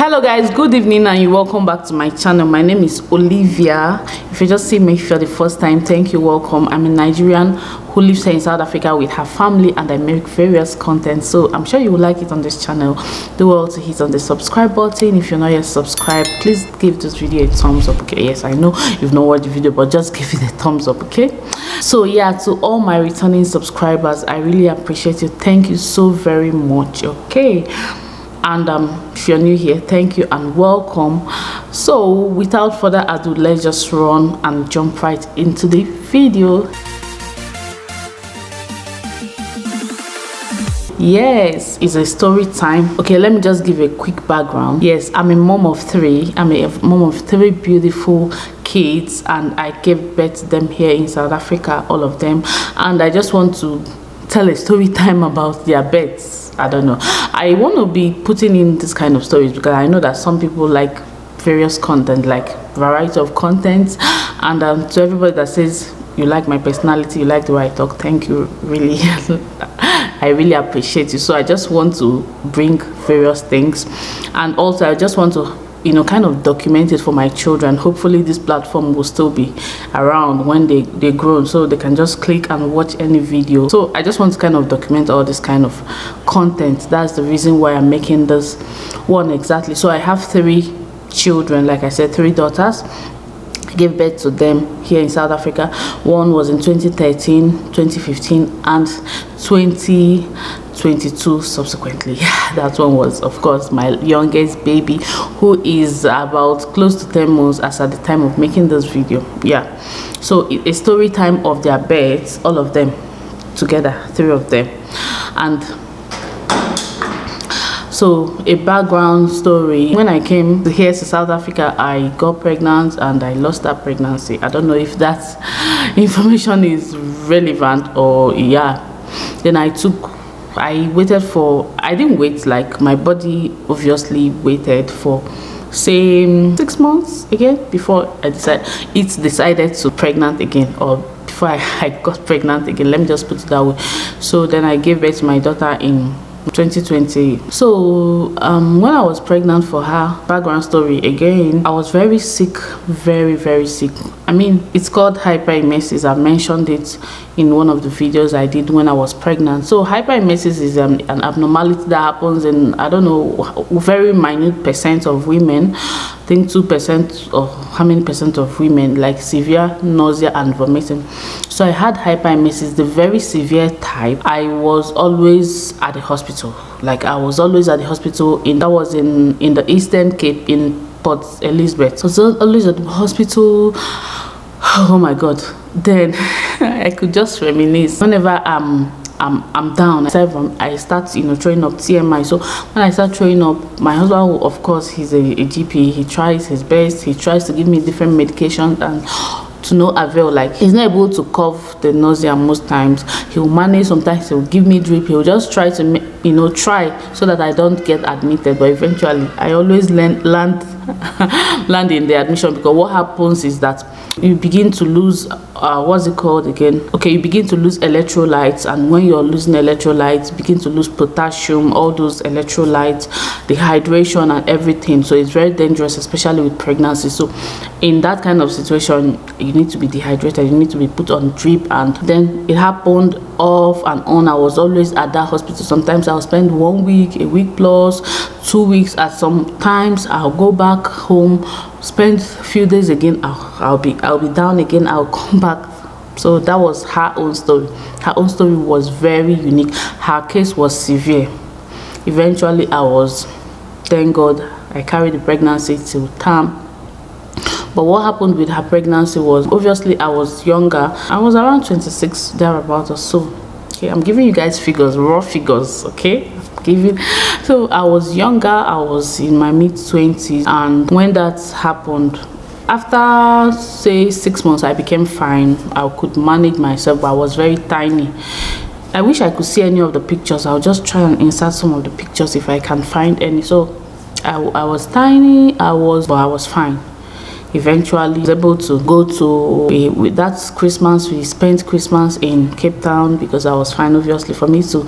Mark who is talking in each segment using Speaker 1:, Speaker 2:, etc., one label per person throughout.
Speaker 1: Hello guys, good evening and you welcome back to my channel. My name is Olivia. If you just see me for the first time, thank you, welcome. I'm a Nigerian who lives here in South Africa with her family, and I make various content, so I'm sure you will like it on this channel. Do well to hit on the subscribe button. If you're not yet subscribed, please give this video a thumbs up. Okay, yes, I know you've not watched the video, but just give it a thumbs up. Okay, so yeah, to all my returning subscribers, I really appreciate you. Thank you so very much. Okay, and if you're new here, thank you and welcome. So without further ado, let's just run and jump right into the video. Yes, it's a story time. Okay, let me just give a quick background. Yes, I'm a mom of three. I'm a mom of three beautiful kids, and I gave birth to them here in South Africa, all of them. And I just want to tell a story time about their births. I don't know, I want to be putting in this kind of stories because I know that some people like various content, like variety of contents. And to everybody that says you like my personality, you like the way I talk, thank you, really. I really appreciate you. So I just want to bring various things, and also I just want to, you know, kind of document it for my children. Hopefully this platform will still be around when they grow, so they can just click and watch any video. So I just want to kind of document all this kind of content. That's the reason why I'm making this one exactly. So I have three children, like I said, three daughters. I gave birth to them here in South Africa. One was in 2013, 2015 and 2022 subsequently. That one was, of course, my youngest baby, who is about close to 10 months as at the time of making this video. Yeah, so a story time of their births, all of them together, three of them. And so a background story: when I came here to South Africa, I got pregnant and I lost that pregnancy. I don't know if that information is relevant or yeah. Then I waited for, I didn't wait, like my body obviously waited for say 6 months again before I decided to pregnant again, or before I got pregnant again, let me just put it that way. So then I gave birth to my daughter in 2020. So when I was pregnant for her, background story again, I was very sick, very sick. I mean, it's called hyperemesis. I mentioned it in one of the videos I did when I was pregnant. So hyperemesis is an abnormality that happens in, I don't know, very minute percent of women. I think 2% or how many percent of women, like severe nausea and vomiting. So I had hyperemesis, the very severe type. I was always at the hospital. Like I was always at the hospital. That was in the Eastern Cape in Port Elizabeth. So I was always at the hospital. Oh my God. Then I could just reminisce. Whenever I'm down, I start, you know, throwing up, TMI. So when I start throwing up, my husband, of course, he's a GP. He tries his best. He tries to give me different medications, and to no avail. Like, he's not able to curb the nausea most times. He'll manage. Sometimes he'll give me drip. He'll just try to, you know, try so that I don't get admitted. But eventually I always land in the admission, because what happens is that you begin to lose what's it called again? Okay, you begin to lose electrolytes, and when you're losing electrolytes, you begin to lose potassium, all those electrolytes, dehydration and everything. So it's very dangerous, especially with pregnancy. So in that kind of situation, you need to be dehydrated, you need to be put on drip. And then it happened off and on. I was always at that hospital. Sometimes I'll spend 1 week, a week plus, 2 weeks. At some times I'll go back home, spend a few days again, I'll be down again, I'll come back. So that was her own story. Her own story was very unique. Her case was severe. Eventually thank God, I carried the pregnancy till term. But what happened with her pregnancy was, obviously I was younger. I was around 26, thereabout or so. Okay, I'm giving you guys figures, raw figures, okay? So I was younger, I was in my mid-20s, and when that happened, after say 6 months, I became fine. I could manage myself, but I was very tiny. I wish I could see any of the pictures. I'll just try and insert some of the pictures if I can find any. So I was tiny, but I was fine. Eventually I was able to go to with that Christmas. We spent Christmas in Cape Town because I was fine. Obviously, for me to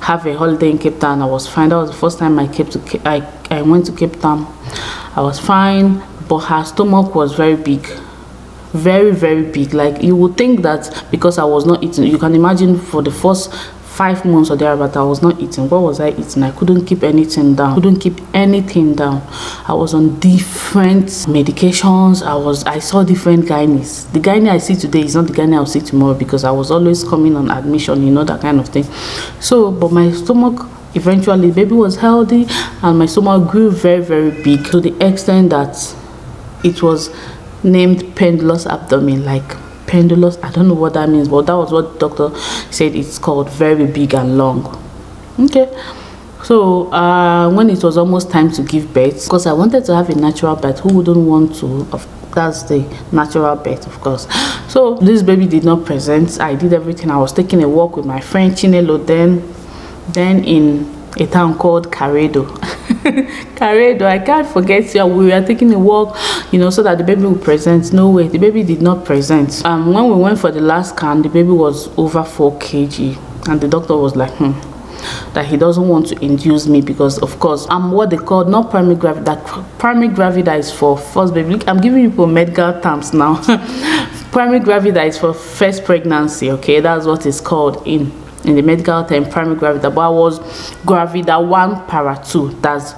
Speaker 1: have a holiday in Cape Town. I was fine. That was the first time I went to Cape Town. I was fine, but her stomach was very big, very, very big. Like, you would think that because I was not eating, you can imagine for the first 5 months or thereabout, I was not eating. What was I eating? I couldn't keep anything down. I was on different medications. I saw different gynaes. The gynae I see today is not the gynae I'll see tomorrow, because I was always coming on admission, you know, that kind of thing. So, but my stomach, eventually, the baby was healthy, and my stomach grew very, very big, to the extent that it was named pendulous abdomen. Like, pendulous, I don't know what that means, but that was what the doctor said. It's called very big and long. Okay, so when it was almost time to give birth, because I wanted to have a natural birth, who wouldn't want to? That's the natural birth, of course. So this baby did not present. I did everything. I was taking a walk with my friend Chinelo, then in a town called Caredo. Caredo, I can't forget. Yeah, we were taking a walk, you know, so that the baby would present. No way, the baby did not present. When we went for the last scan, the baby was over 4 kg, and the doctor was like, that he doesn't want to induce me, because of course I'm what they call not primary gravida. That primary gravida is for first baby. I'm giving you medical terms now. Primary gravida is for first pregnancy. Okay, that's what it's called in the medical term, primary gravida. But I was gravida 1 para 2. That's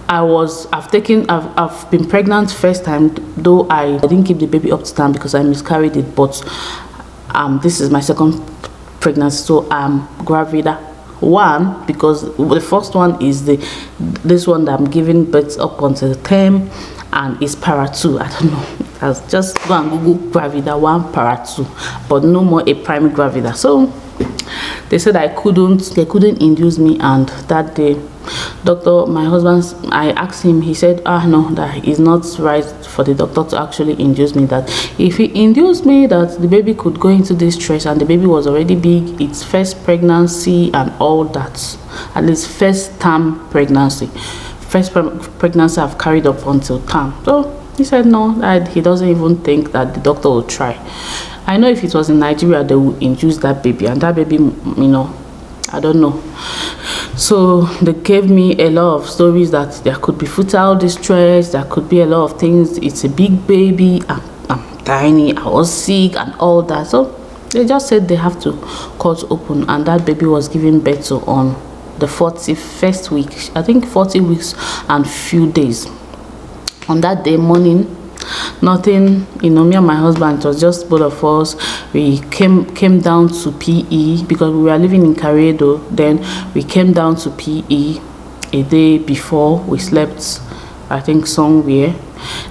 Speaker 1: I've been pregnant first time, though I didn't keep the baby up to time because I miscarried it. But this is my second pregnancy, so I'm gravida 1, because the first one is this one that I'm giving birth up until the term, and it's para 2. I don't know. I'll just go and Google gravida 1 para 2, but no more a primary gravida. So they said they couldn't induce me, and that day, doctor, my husband, I asked him, he said, no, that is not right for the doctor to actually induce me. That if he induced me, that the baby could go into distress, and the baby was already big, it's first pregnancy and all that, at least first term pregnancy, I've carried up until term. So he said no, that he doesn't even think that the doctor will try. I know if it was in Nigeria, they would induce that baby, and that baby, you know, I don't know. So they gave me a lot of stories that there could be fetal distress, there could be a lot of things. It's a big baby, I'm tiny, I was sick and all that. So they just said they have to cut open, and that baby was given birth to on the 41st week, I think 40 weeks and few days. On that day morning, nothing, you know, me and my husband, it was just both of us. We came down to PE because we were living in Caredo. Then we came down to PE a day before. We slept, I think, somewhere.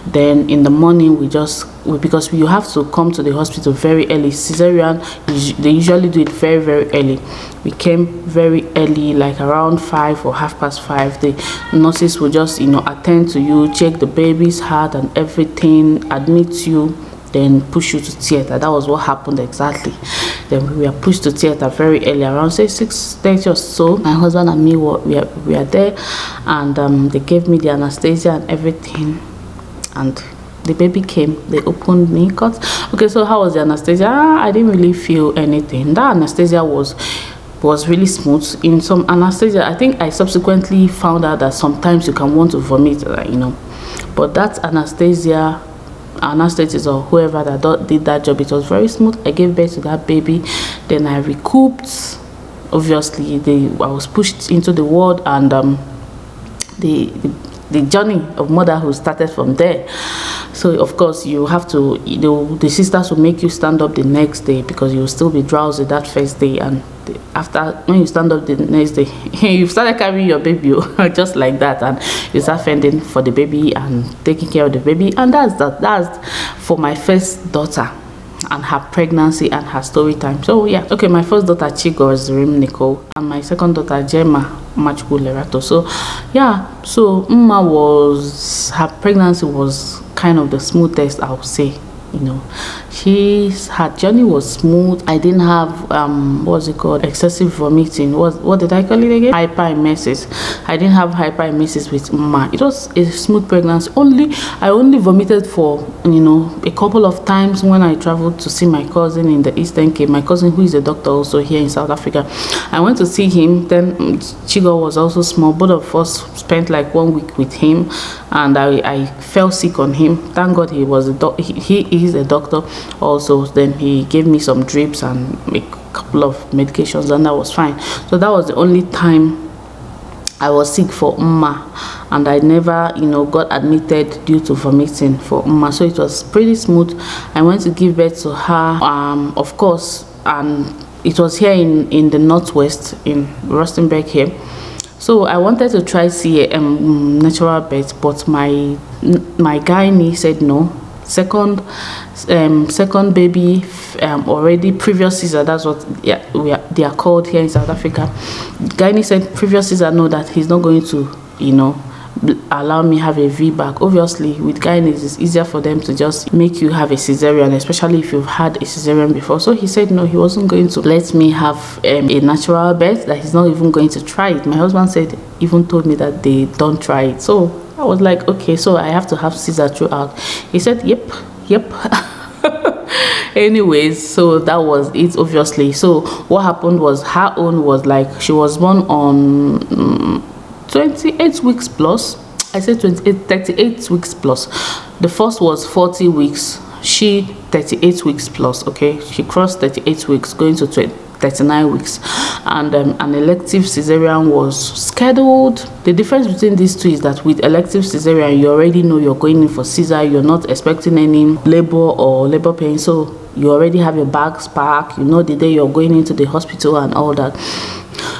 Speaker 1: Then in the morning because you have to come to the hospital very early. Cesarean, they usually do it very, very early. We came very early, like around 5 or 5:30. The nurses will just, you know, attend to you, check the baby's heart and everything, admit you, then push you to theater. That was what happened exactly. Then we were pushed to theater very early, around say 6:30 or so. My husband and me we are there, and they gave me the anesthesia and everything, and the baby came. They opened me, cut. Okay, so how was the anesthesia? I didn't really feel anything. That anesthesia was really smooth. In some anesthesia, I think I subsequently found out that sometimes you can want to vomit, you know, but that anesthetist or whoever that did that job, it was very smooth. I gave birth to that baby, then I recouped. Obviously I was pushed into the ward, and the journey of motherhood started from there. So of course you have to, the sisters will make you stand up the next day, because you will still be drowsy that first day, and after, when you stand up the next day, you started carrying your baby just like that, and you start fending for the baby and taking care of the baby. And that's for my first daughter and her pregnancy and her story time. So yeah, okay, my first daughter Chigo was Nicole, and my second daughter Gemma Machku Lerato. So yeah, so her pregnancy was kind of the smoothest, I would say. You know, her journey was smooth. I didn't have what's it called, excessive vomiting. What did I call it again? Hyperemesis. I didn't have hyperemesis with Ma. It was a smooth pregnancy. I only vomited for a couple of times when I traveled to see my cousin in the Eastern Cape. My cousin, who is a doctor also here in South Africa, I went to see him. Then Chigo was also small. Both of us spent like 1 week with him, and I fell sick on him. Thank God he was he is a doctor also. Then he gave me some drips and a couple of medications, and that was fine. So that was the only time I was sick for Umma, and I never got admitted due to vomiting for Umma. So it was pretty smooth. I went to give birth to her, of course, and it was here in the northwest in Rustenburg here. So I wanted to try see a natural birth, but my gynae said no. Second baby, already previous Caesar. That's what they are called here in South Africa. Gynae said previous Caesar, no, that he's not going to allow me have a VBAC. Obviously with gynaes it's easier for them to just make you have a cesarean, especially if you've had a cesarean before. So he said no, he wasn't going to let me have a natural birth, that he's not even going to try it. My husband even told me that they don't try it. So I was like, okay, so I have to have Caesar throughout. He said yep. Anyways, so that was it, obviously. So what happened was, her own was like, she was born on 28 weeks plus. I said 38 weeks plus. The first was 40 weeks, she 38 weeks plus. Okay, she crossed 38 weeks going to 39 weeks, and an elective cesarean was scheduled. The difference between these two is that with elective cesarean, you already know you're going in for Caesar. You're not expecting any labor or labor pain, so you already have your bags packed. You know the day you're going into the hospital and all that.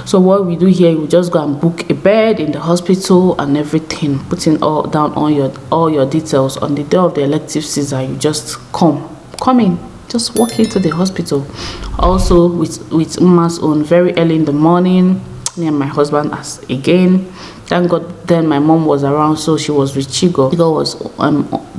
Speaker 1: So what we do here, we just go and book a bed in the hospital and everything, putting down all your details. On the day of the elective Caesar, you just come in, just walk into the hospital. Also with Umma's own, very early in the morning, me and my husband again. Thank God then my mom was around, so she was with Chigo. Chigo was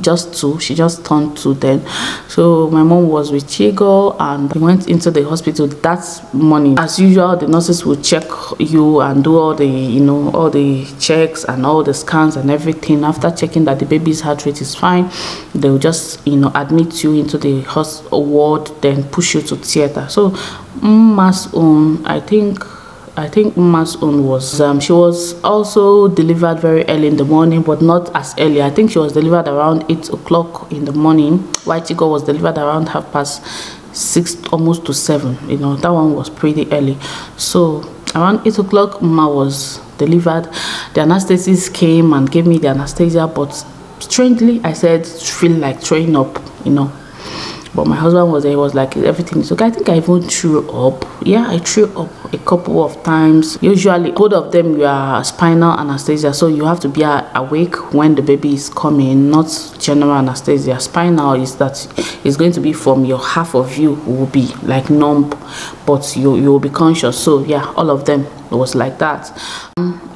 Speaker 1: just 2, she just turned 2 then. So my mom was with Chigo, and we went into the hospital that morning. As usual, the nurses will check you and do all the all the checks and all the scans and everything. After checking that the baby's heart rate is fine, they will just admit you into the hospital ward, then push you to theater. So Umma's own, I think Umma's own was she was also delivered very early in the morning, but not as early. I think she was delivered around 8 o'clock in the morning, while Chico was delivered around 6:30, almost to 7. That one was pretty early. So around 8 o'clock Umma was delivered. The anesthetist came and gave me the anesthesia, but strangely I said feel like throwing up, But my husband was there. He was like, everything is okay. I think I even threw up. Yeah, I threw up a couple of times. Usually, both of them were spinal anesthesia, so you have to be awake when the baby is coming, not general anesthesia. Spinal is that it's going to be from your half of you will be like numb, but you will be conscious. So yeah, all of them, it was like that.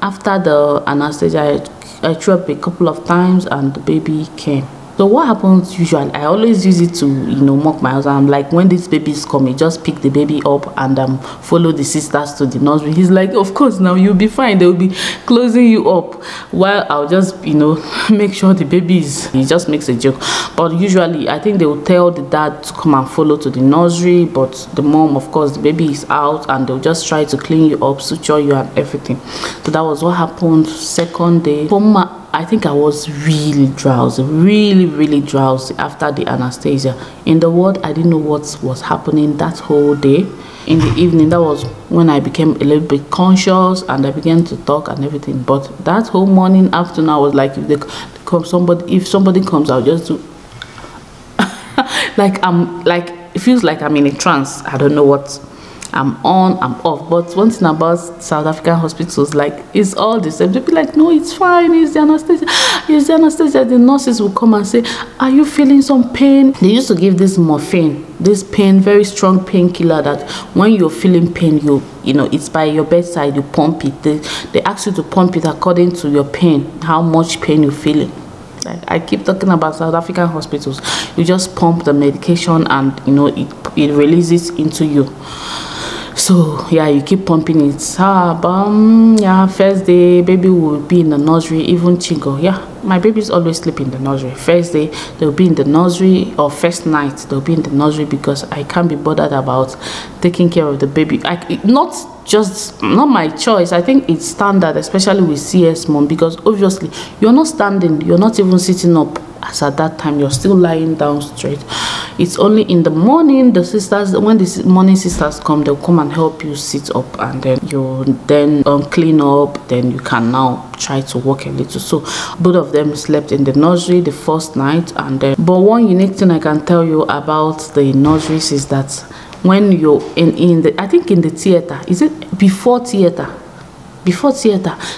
Speaker 1: After the anesthesia, I threw up a couple of times, and the baby came. So what happens usually, I always use it to mock my husband. I'm like, when this baby is coming, just pick the baby up and follow the sisters to the nursery. He's like, of course, now you'll be fine, they'll be closing you up, while I'll just make sure the baby is. He just makes a joke. But usually I think they will tell the dad to come and follow to the nursery, but the mom, of course, the baby is out, and they'll just try to clean you up, suture you and everything. So that was what happened. Second day, I think I was really drowsy, really drowsy after the anesthesia. In the ward, I didn't know what was happening that whole day. In the evening, that was when I became a little bit conscious and I began to talk and everything. But that whole morning, afternoon, I was like, if somebody comes, I'll just do it feels like I'm in a trance. I don't know what I'm on, I'm off. But one thing about South African hospitals, like, it's all the same. They'll be like, no, it's fine, it's the anesthesia, it's the anesthesia. The nurses will come and say, are you feeling some pain? They used to give this morphine, this pain, very strong painkiller, that when you're feeling pain, it's by your bedside, you pump it. They ask you to pump it according to your pain, how much pain you're feeling. I keep talking about South African hospitals. You just pump the medication and you know it releases into you. So yeah, you keep pumping it. Yeah, first day baby will be in the nursery, even Chigo. Yeah, my babies always sleep in the nursery. First day they'll be in the nursery, or first night they'll be in the nursery, because I can't be bothered about taking care of the baby. Not my choice. I think it's standard, especially with CS mom, because obviously you're not standing, you're not even sitting up. As at that time you're still lying down straight. It's only in the morning when the morning sisters come, they'll come and help you sit up, and then you clean up, then you can now try to walk a little. So both of them slept in the nursery the first night. And then, but one unique thing I can tell you about the nurseries is that when you're I think in the theater, is it before theater,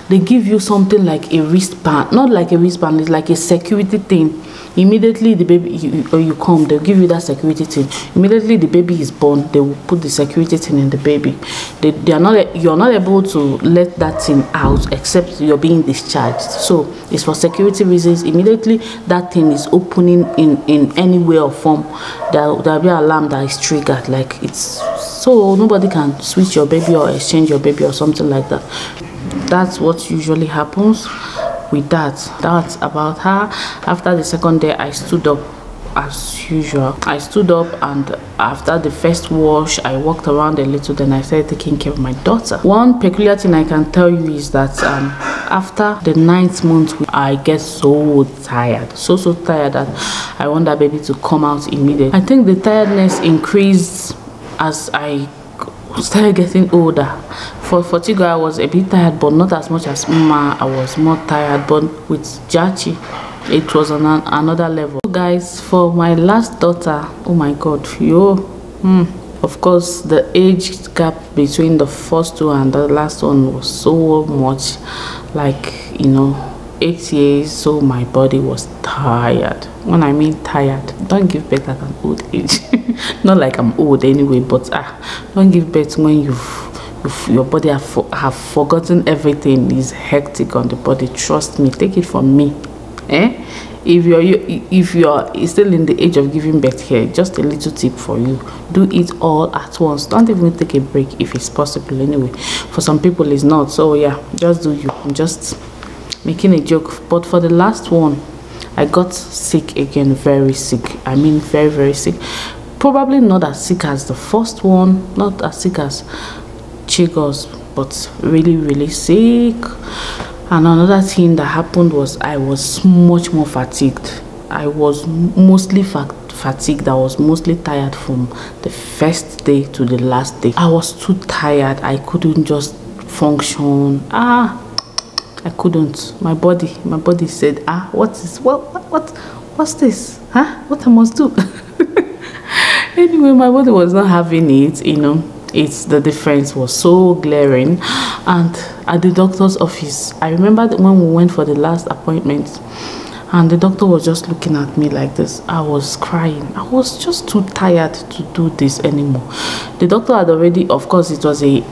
Speaker 1: they give you something like a wristband. Not like a wristband, it's like a security thing. Immediately the baby you come, they'll give you that security thing. Immediately the baby is born, they will put the security thing in the baby. You're not able to let that thing out except you're being discharged. So it's for security reasons. Immediately that thing is opening in any way or form, there'll be an alarm that is triggered. Like, it's so nobody can switch your baby or exchange your baby or something like that. That's what usually happens with that. That's about her. After the second day, I stood up as usual. I stood up, and after the first wash, I walked around a little. Then I started taking care of my daughter. One peculiar thing I can tell you is that after the 9th month, I get so tired, so tired that I want that baby to come out immediately. I think the tiredness increased as I started getting older. For Tigo, I was a bit tired, but not as much as Mama. I was more tired, but with Jachi, it was on another level. So guys, for my last daughter, oh my god, of course the age gap between the first two and the last one was so much, like, you know, 8 years. So my body was tired. When I mean tired, don't give birth at an old age. Not like I'm old anyway, but don't give birth when your body have forgotten everything. Is hectic on the body. Trust me, take it from me. If you're still in the age of giving birth here, just a little tip for you: do it all at once. Don't even take a break if it's possible. Anyway, for some people it's not. So yeah, just do you. I'm just making a joke. But for the last one, I got sick again, very sick. I mean very sick. Probably not as sick as the first one, not as sick as Chigo's, but really sick. And another thing that happened was I was much more fatigued. I was mostly fatigued. I was mostly tired from the first day to the last day. I was too tired. I couldn't just function. I couldn't. My body said, what's this? What I must do? Anyway, my body was not having it, you know. The difference was so glaring. And at the doctor's office, I remember that when we went for the last appointment, and the doctor was just looking at me like this. I was crying. I was just too tired to do this anymore. The doctor had already, of course, it was an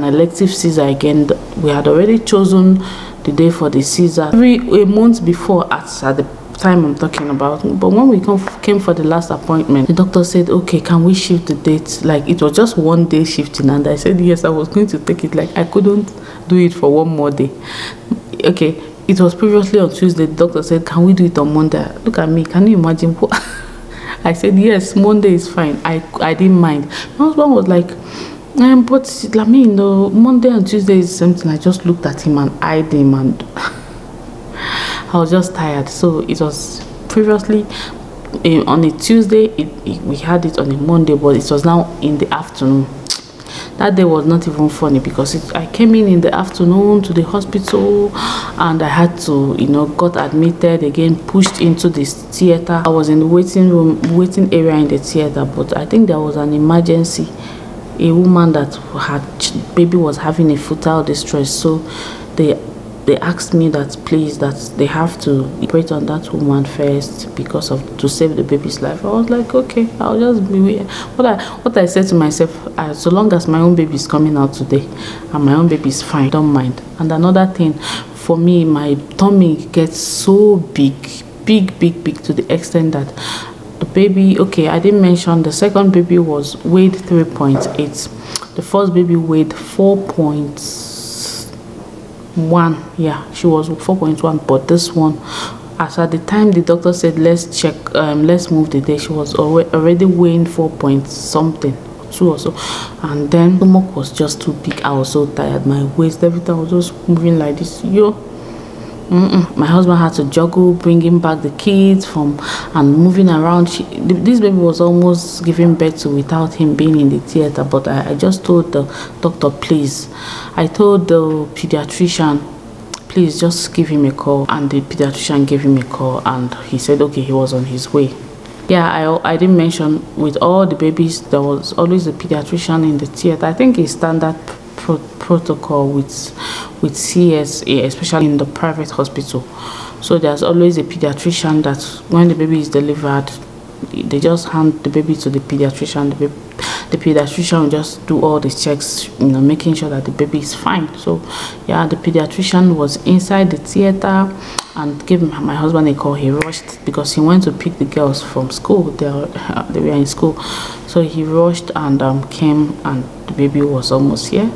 Speaker 1: elective Caesar again. We had already chosen the day for the Caesar a month before at the time I'm talking about. But when we came for the last appointment, the doctor said, okay, can we shift the date? Like, it was just one day shifting, and I said yes, I was going to take it. Like, I couldn't do it for one more day. Okay, it was previously on Tuesday. The doctor said, can we do it on Monday? Look at me, can you imagine? I said yes, Monday is fine. I didn't mind. My husband was like, but I mean, Monday and Tuesday is the same thing. I just looked at him and eyed him, and I was just tired. So it was previously on a Tuesday. We had it on a Monday, but it was now in the afternoon. That day was not even funny because I came in the afternoon to the hospital, and I had to, got admitted again, pushed into this theater. I was in the waiting area in the theater, but I think there was an emergency. A woman that had baby was having a fetal distress, so they asked me that please, that they have to operate on that woman first to save the baby's life. I was like, okay, I'll just be here. What I said to myself, so long as my own baby is coming out today and my own baby is fine, don't mind. And another thing, for me, my tummy gets so big to the extent that the baby, okay, I didn't mention the second baby weighed 3.8. The first baby weighed 4.1. yeah, she was 4.1, but this one, as at the time the doctor said let's check, let's move the day, she was already weighing 4 point something, 2 or so. And then the stomach was just too big. I was so tired, my waist, everything was just moving like this. My husband had to juggle bringing back the kids from and moving around. This baby was almost giving birth to without him being in the theater, but I just told the doctor, please, I told the pediatrician, please just give him a call. And the pediatrician gave him a call, and he said okay, he was on his way. Yeah, I didn't mention, with all the babies there was always a pediatrician in the theater. I think it's standard protocol with CSA, especially in the private hospital. So there's always a pediatrician that when the baby is delivered, they just hand the baby to the pediatrician. The pediatrician will just do all the checks, making sure that the baby is fine. So yeah, the pediatrician was inside the theater and gave my husband a call. He rushed because he went to pick the girls from school. They were in school, so he rushed and came, and the baby was almost here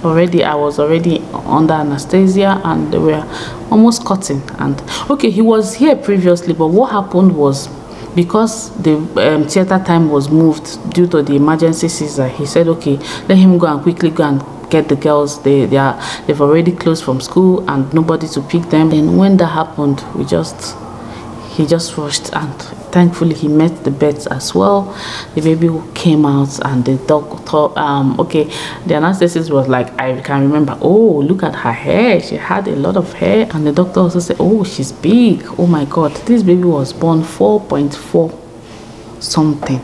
Speaker 1: already. I was already under anesthesia and they were almost cutting. And okay, he was here previously, but what happened was, because the theater time was moved due to the emergency Caesar, he said okay, let him go and quickly go and get the girls. They've already closed from school and nobody to pick them. And when that happened, he just rushed, and thankfully he met the birth as well. The baby came out, and the doctor, okay, the anesthetist was like, I can remember, oh, look at her hair, she had a lot of hair. And the doctor also said, oh, she's big. Oh my god, this baby was born 4.4 something.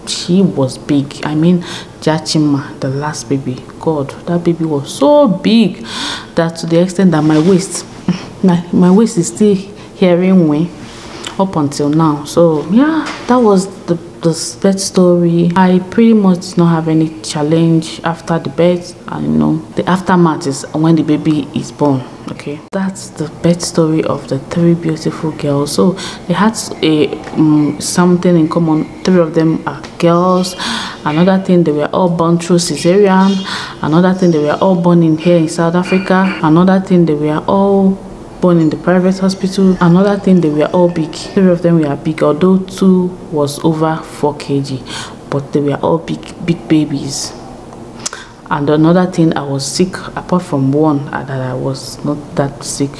Speaker 1: She was big. I mean, Jachima, the last baby, god, that baby was so big that to the extent that my waist is still hearing way up until now. So yeah, that was the birth story. I pretty much did not have any challenge after the birth. The aftermath is when the baby is born. Okay, that's the birth story of the 3 beautiful girls. So they had something in common. 3 of them are girls. Another thing, they were all born through cesarean. Another thing, they were all born here in South Africa. Another thing, they were all born in the private hospital. Another thing, they were all big. 3 of them were big, although 2 was over 4 kg, but they were all big babies. And another thing, I was sick, apart from one that I was not that sick,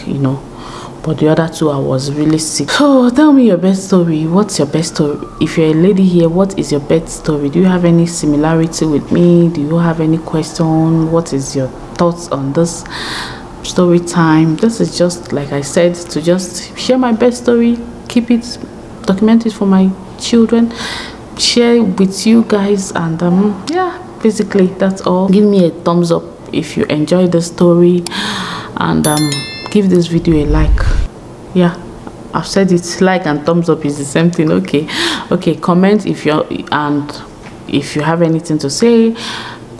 Speaker 1: but the other 2 I was really sick. So tell me your best story. What's your best story? If you're a lady here, what is your best story? Do you have any similarity with me? Do you have any question? What is your thoughts on this story time? This is just, like I said, to just share my best story, keep it, document it for my children, share it with you guys, and yeah, basically that's all. Give me a thumbs up if you enjoyed the story, and give this video a like. Yeah, I've said it, like and thumbs up is the same thing. Okay, comment if you have anything to say.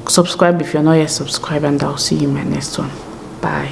Speaker 1: Subscribe if you're not yet subscribed, and I'll see you in my next one. Bye.